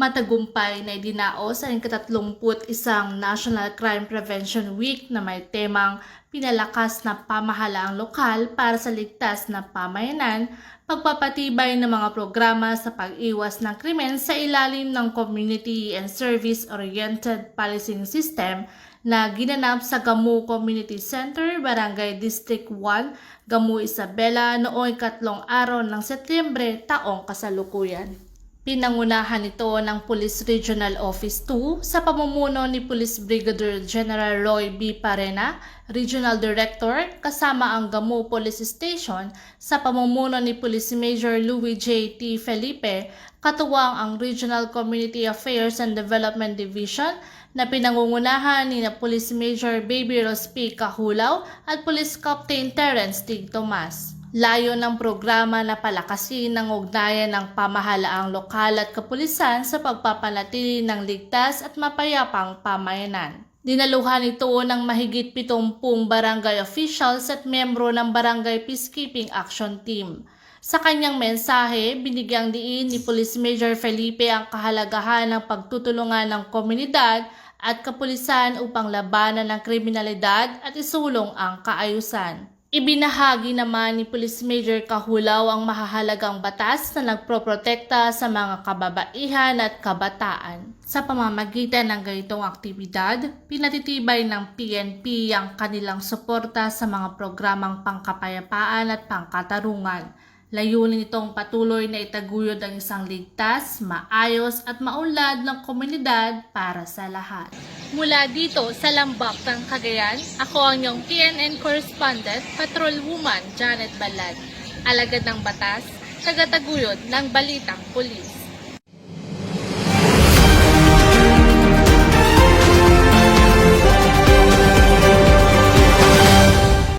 matagumpay na idinaos ang ika-31 National Crime Prevention Week na may temang pinalakas na pamahalaang lokal para sa ligtas na pamayanan, pagpapatibay ng mga programa sa pag-iwas ng krimen sa ilalim ng Community and Service-Oriented Policing System na ginanap sa Gamu Community Center, Barangay District 1, Gamu Isabela noong 3 araw ng Setyembre taong kasalukuyan. Pinangunahan ito ng Police Regional Office 2 sa pamumuno ni Police Brigadier General Roy B. Parena, Regional Director, kasama ang Gamu Police Station sa pamumuno ni Police Major Louis J. T. Felipe, katuwang ang Regional Community Affairs and Development Division na pinangungunahan ni Police Major Baby Rose P. Kahulaw at Police Captain Terence T. Tomas. Layo ng programa na palakasin ang ugnayan ng pamahalaang lokal at kapulisan sa pagpapanatili ng ligtas at mapayapang pamayanan. Dinaluhan ito ng mahigit 70 barangay officials at miyembro ng Barangay Peacekeeping Action Team. Sa kanyang mensahe, binigyang diin ni Police Major Felipe ang kahalagahan ng pagtutulungan ng komunidad at kapulisan upang labanan ng kriminalidad at isulong ang kaayusan. Ibinahagi naman ni Police Major Kahulaw ang mahahalagang batas na nagproprotekta sa mga kababaihan at kabataan. Sa pamamagitan ng ganitong aktibidad, pinatitibay ng PNP ang kanilang suporta sa mga programang pangkapayapaan at pangkatarungan. Layunin itong patuloy na itaguyod ang isang ligtas, maayos at maunlad ng komunidad para sa lahat. Mula dito sa Lambak ng Cagayan, ako ang iyong PNN correspondent, Patrolwoman Janet Balad, alagad ng batas, tagataguyod ng Balitang Pulis.